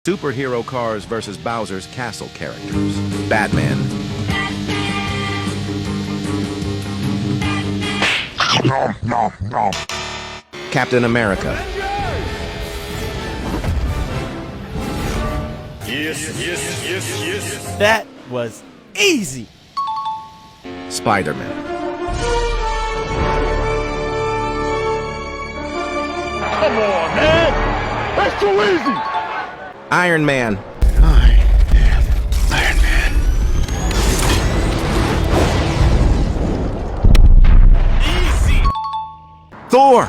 Superhero cars versus Bowser's castle characters. Batman. Captain America. Yes. That was easy. Spider-Man. Come on, man! That's too easy! Iron Man. I am Iron Man. Easy. Thor.